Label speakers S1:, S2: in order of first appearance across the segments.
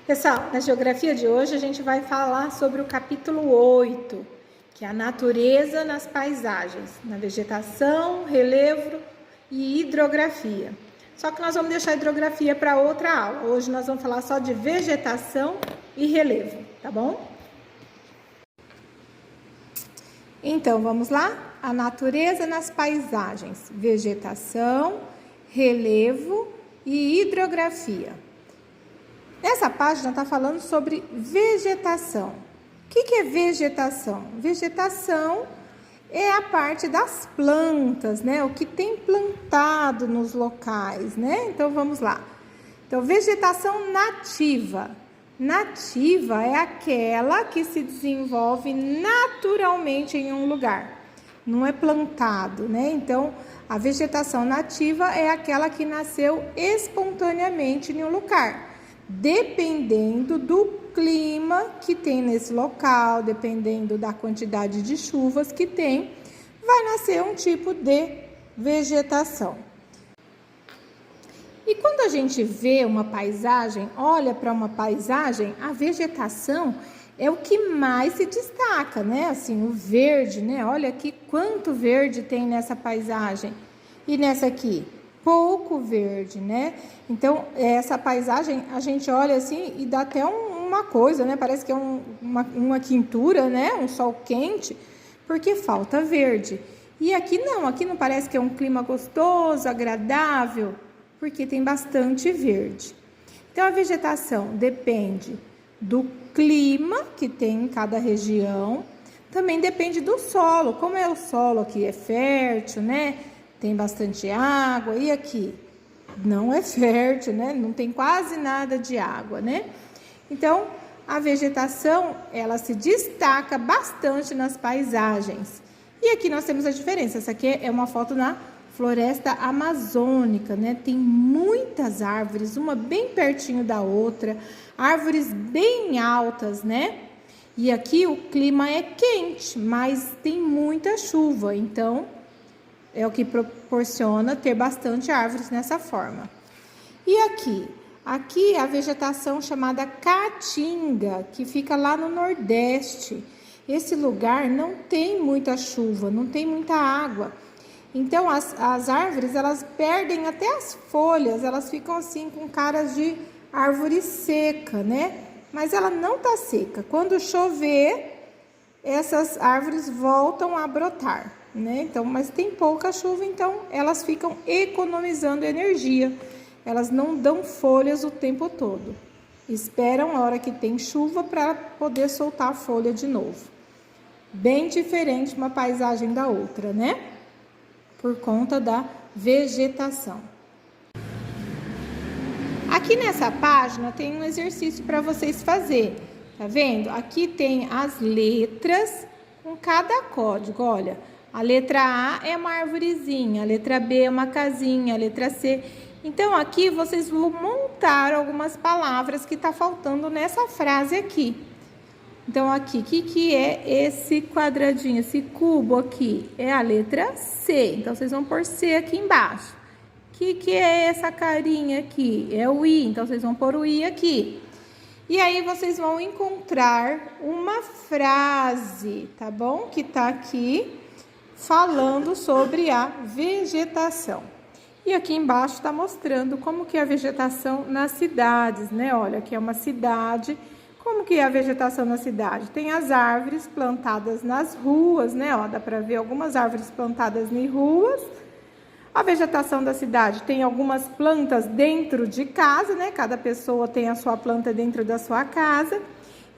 S1: Pessoal, na geografia de hoje a gente vai falar sobre o capítulo 8, que é a natureza nas paisagens, na vegetação, relevo e hidrografia. Só que nós vamos deixar a hidrografia para outra aula. Hoje nós vamos falar só de vegetação e relevo, tá bom? Então, vamos lá? A natureza nas paisagens, vegetação, relevo e hidrografia. Nessa página está falando sobre vegetação. O que é vegetação? Vegetação é a parte das plantas, né? O que tem plantado nos locais, né? Então, vamos lá. Então, vegetação nativa. Nativa é aquela que se desenvolve naturalmente em um lugar. Não é plantado, né? Então, a vegetação nativa é aquela que nasceu espontaneamente em um lugar. Dependendo do clima que tem nesse local, dependendo da quantidade de chuvas que tem, vai nascer um tipo de vegetação. E quando a gente vê uma paisagem, olha para uma paisagem, a vegetação é o que mais se destaca, né? Assim, o verde, né? Olha aqui quanto verde tem nessa paisagem. E nessa aqui? Pouco verde, né? Então, essa paisagem, a gente olha assim e dá até uma coisa, né? Parece que é uma quintura, né? Um sol quente, porque falta verde. E aqui não parece que é um clima gostoso, agradável, porque tem bastante verde. Então, a vegetação depende do clima que tem em cada região, também depende do solo. Como é o solo aqui? É fértil, né? Tem bastante água, e aqui não é fértil, né? Não tem quase nada de água, né? Então, a vegetação, ela se destaca bastante nas paisagens. E aqui nós temos a diferença. Essa aqui é uma foto na floresta amazônica, né? Tem muitas árvores, uma bem pertinho da outra, árvores bem altas, né? E aqui o clima é quente, mas tem muita chuva, então é o que proporciona ter bastante árvores nessa forma. E aqui a vegetação chamada caatinga, que fica lá no Nordeste. Esse lugar não tem muita chuva, não tem muita água. Então, as árvores, elas perdem até as folhas, elas ficam assim com caras de árvore seca, né? Mas ela não tá seca. Quando chover, essas árvores voltam a brotar, né? Então, mas tem pouca chuva, então elas ficam economizando energia. Elas não dão folhas o tempo todo. Esperam a hora que tem chuva para poder soltar a folha de novo. Bem diferente uma paisagem da outra, né? Por conta da vegetação. Aqui nessa página tem um exercício para vocês fazerem. Tá vendo? Aqui tem as letras com cada código. Olha, a letra A é uma arvorezinha, a letra B é uma casinha, a letra C. Então, aqui vocês vão montar algumas palavras que tá faltando nessa frase aqui. Então, aqui, o que é esse quadradinho, esse cubo aqui? É a letra C. Então, vocês vão pôr C aqui embaixo. O que é essa carinha aqui? É o I. Então, vocês vão pôr o I aqui. E aí, vocês vão encontrar uma frase, tá bom? Que tá aqui falando sobre a vegetação. E aqui embaixo está mostrando como que é a vegetação nas cidades, né? Olha, aqui é uma cidade. Como que é a vegetação na cidade? Tem as árvores plantadas nas ruas, né? Ó, dá para ver algumas árvores plantadas em ruas. A vegetação da cidade tem algumas plantas dentro de casa, né? Cada pessoa tem a sua planta dentro da sua casa.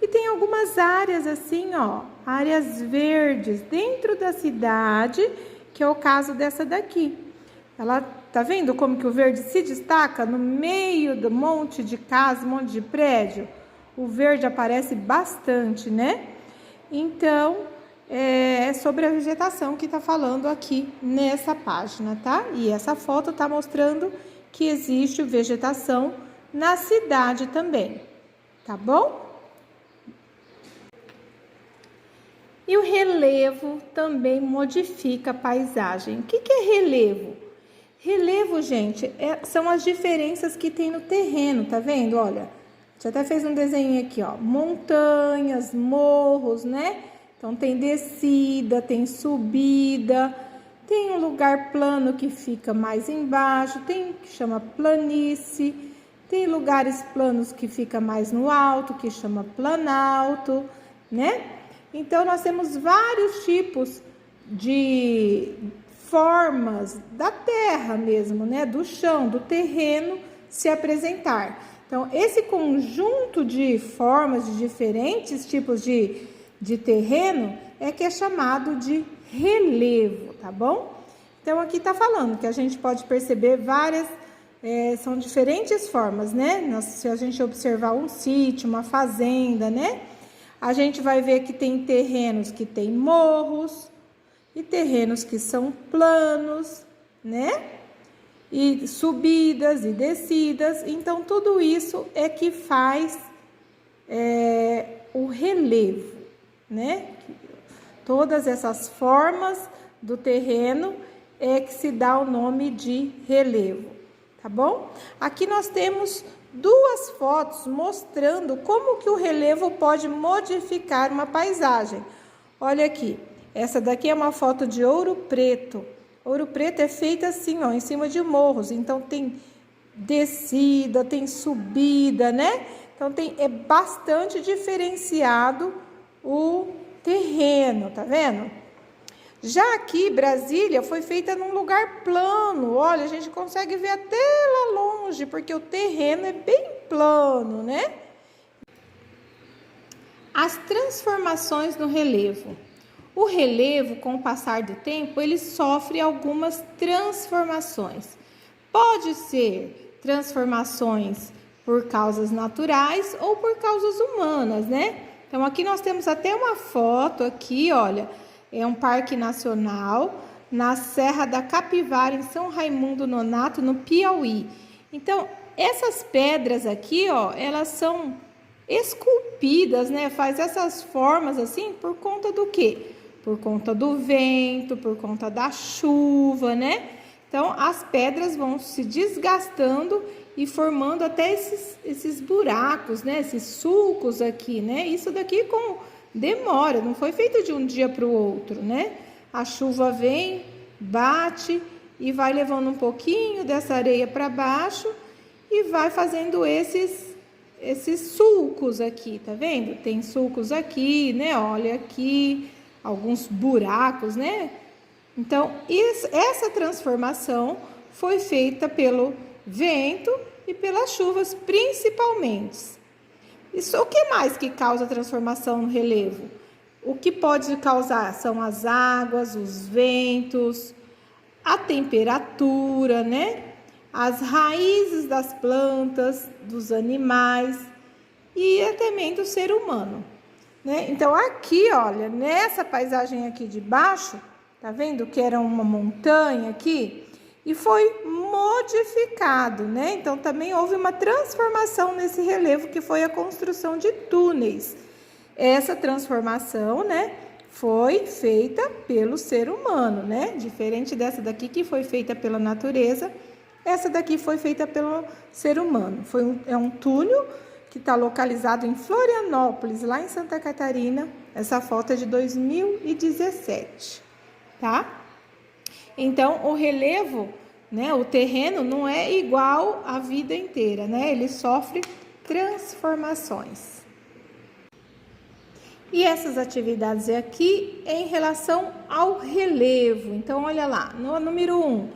S1: E tem algumas áreas assim, ó, áreas verdes dentro da cidade, que é o caso dessa daqui. Ela, tá vendo como que o verde se destaca no meio do monte de casa, um monte de prédio? O verde aparece bastante, né? Então, é sobre a vegetação que tá falando aqui nessa página, tá? E essa foto tá mostrando que existe vegetação na cidade também, tá bom? E o relevo também modifica a paisagem. O que é relevo? Relevo, gente, são as diferenças que tem no terreno, tá vendo? Olha, gente até fez um desenho aqui, ó, montanhas, morros, né? Então, tem descida, tem subida, tem um lugar plano que fica mais embaixo, tem que chama planície, tem lugares planos que fica mais no alto, que chama planalto, né? Então, nós temos vários tipos de formas da terra mesmo, né? Do chão, do terreno se apresentar. Então, esse conjunto de formas, de diferentes tipos de terreno, é que é chamado de relevo, tá bom? Então, aqui tá falando que a gente pode perceber várias, são diferentes formas, né? Se a gente observar um sítio, uma fazenda, né? A gente vai ver que tem terrenos que tem morros e terrenos que são planos, né? E subidas e descidas. Então, tudo isso é que faz o relevo, né? Todas essas formas do terreno é que se dá o nome de relevo, tá bom? Aqui nós temos duas fotos mostrando como que o relevo pode modificar uma paisagem. Olha aqui, essa daqui é uma foto de Ouro Preto. Ouro Preto é feita assim, ó, em cima de morros, então tem descida, tem subida, né? Então é bastante diferenciado o terreno, tá vendo? Já aqui, Brasília foi feita num lugar plano. Olha, a gente consegue ver até lá longe, porque o terreno é bem plano, né? As transformações no relevo. O relevo, com o passar do tempo, ele sofre algumas transformações. Pode ser transformações por causas naturais ou por causas humanas, né? Então, aqui nós temos até uma foto aqui, olha, é um parque nacional na Serra da Capivara, em São Raimundo Nonato, no Piauí. Então, essas pedras aqui, ó, elas são esculpidas, né? Faz essas formas assim por conta do quê? Por conta do vento, por conta da chuva, né? Então, as pedras vão se desgastando e formando até esses buracos, né? Esses sulcos aqui, né? Isso daqui com demora, não foi feito de um dia para o outro, né? A chuva vem, bate e vai levando um pouquinho dessa areia para baixo e vai fazendo esses sulcos aqui, tá vendo? Tem sulcos aqui, né? Olha aqui, alguns buracos, né? Então, essa transformação foi feita pelo vento e pelas chuvas, principalmente. Isso, o que mais que causa transformação no relevo? O que pode causar são as águas, os ventos, a temperatura, né? As raízes das plantas, dos animais e também do ser humano, né? Então, aqui, olha, nessa paisagem aqui de baixo, tá vendo que era uma montanha aqui? E foi modificado, né? Então, também houve uma transformação nesse relevo, que foi a construção de túneis. Essa transformação, né, foi feita pelo ser humano, né? Diferente dessa daqui que foi feita pela natureza, essa daqui foi feita pelo ser humano. É um túnel que está localizado em Florianópolis, lá em Santa Catarina. Essa foto é de 2017, tá? Então, o relevo, né, o terreno não é igual a vida inteira, né? Ele sofre transformações. E essas atividades aqui em relação ao relevo. Então, olha lá, no número 1,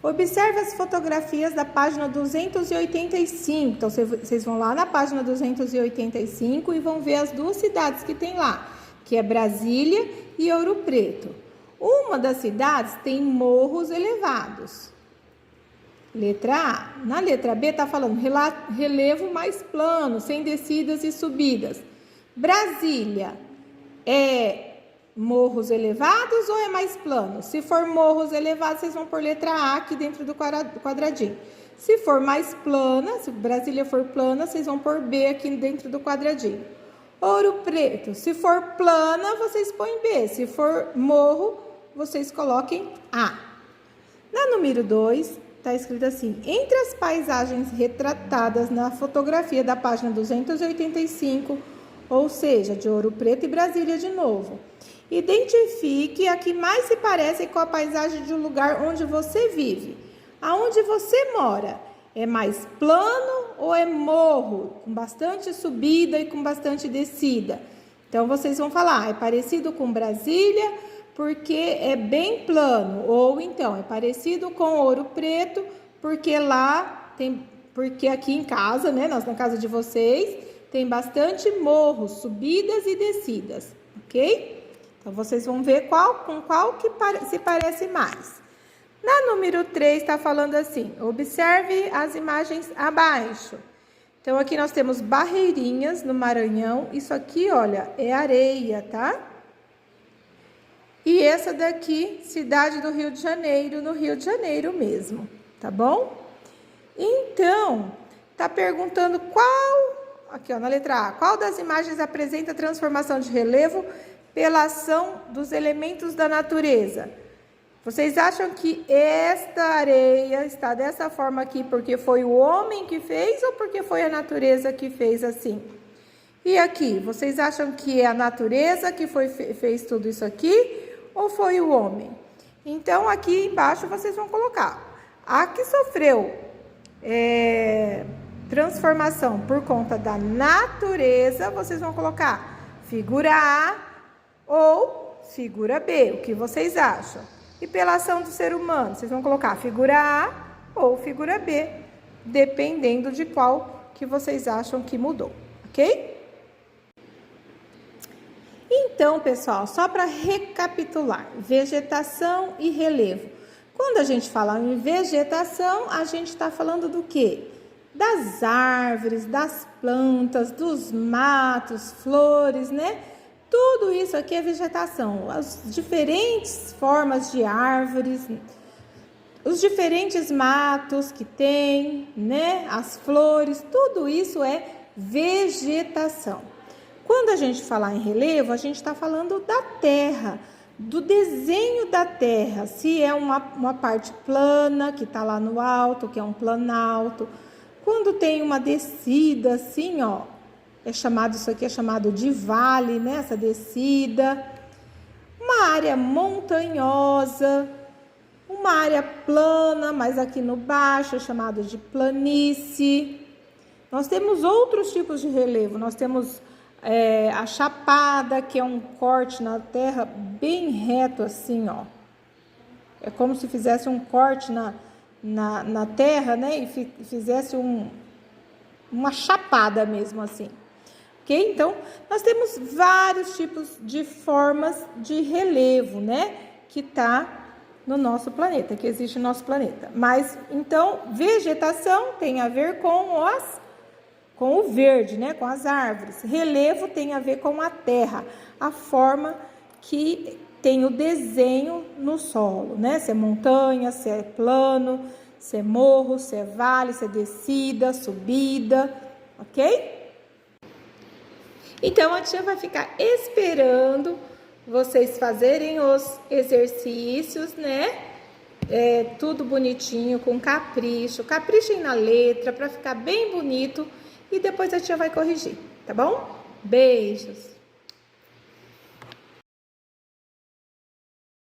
S1: observe as fotografias da página 285. Então, vocês vão lá na página 285 e vão ver as duas cidades que tem lá, que é Brasília e Ouro Preto. Uma das cidades tem morros elevados. Letra A. Na letra B está falando relevo mais plano, sem descidas e subidas. Brasília é morros elevados ou é mais plano? Se for morros elevados, vocês vão por letra A aqui dentro do quadradinho. Se for mais plana, se Brasília for plana, vocês vão por B aqui dentro do quadradinho. Ouro Preto, se for plana, vocês põem B. Se for morro, vocês coloquem A. Na número 2, tá escrito assim: entre as paisagens retratadas na fotografia da página 285, ou seja, de Ouro Preto e Brasília de novo, identifique a que mais se parece com a paisagem de um lugar onde você vive. Aonde você mora, é mais plano ou é morro, com bastante subida e com bastante descida? Então, vocês vão falar, é parecido com Brasília, porque é bem plano, ou então é parecido com Ouro Preto, porque lá tem, porque aqui em casa, né, na casa de vocês, tem bastante morros, subidas e descidas, ok? Então, vocês vão ver com qual que se parece mais. Na número 3, está falando assim, observe as imagens abaixo. Então, aqui nós temos Barreirinhas, no Maranhão. Isso aqui, olha, é areia, tá? E essa daqui, cidade do Rio de Janeiro, no Rio de Janeiro mesmo, tá bom? Então, tá perguntando aqui ó, na letra A, qual das imagens apresenta a transformação de relevo pela ação dos elementos da natureza? Vocês acham que esta areia está dessa forma aqui porque foi o homem que fez ou porque foi a natureza que fez assim? E aqui, vocês acham que é a natureza que fez tudo isso aqui ou foi o homem? Então, aqui embaixo vocês vão colocar. A que sofreu transformação por conta da natureza, vocês vão colocar figura A ou figura B. O que vocês acham? E pela ação do ser humano, vocês vão colocar figura A ou figura B, dependendo de qual que vocês acham que mudou, ok? Então, pessoal, só para recapitular, vegetação e relevo. Quando a gente fala em vegetação, a gente está falando do quê? Das árvores, das plantas, dos matos, flores, né? Tudo isso aqui é vegetação, as diferentes formas de árvores, os diferentes matos que tem, né? As flores, tudo isso é vegetação. Quando a gente falar em relevo, a gente está falando da terra, do desenho da terra, se é uma parte plana, que está lá no alto, que é um planalto. Quando tem uma descida assim, ó, isso aqui é chamado de vale, né? Essa descida. Uma área montanhosa, uma área plana, mas aqui no baixo é chamado de planície. Nós temos outros tipos de relevo, nós temos a chapada, que é um corte na terra bem reto assim, ó. É como se fizesse um corte na terra, né? E fizesse uma chapada mesmo assim. Ok? Então, nós temos vários tipos de formas de relevo, né? Que tá no nosso planeta, que existe no nosso planeta. Mas, então, vegetação tem a ver com o verde, né? Com as árvores. Relevo tem a ver com a terra, a forma que tem o desenho no solo, né? Se é montanha, se é plano, se é morro, se é vale, se é descida, subida, ok? Então, a tia vai ficar esperando vocês fazerem os exercícios, né? Tudo bonitinho, com capricho. Caprichem na letra para ficar bem bonito e depois a tia vai corrigir, tá bom? Beijos!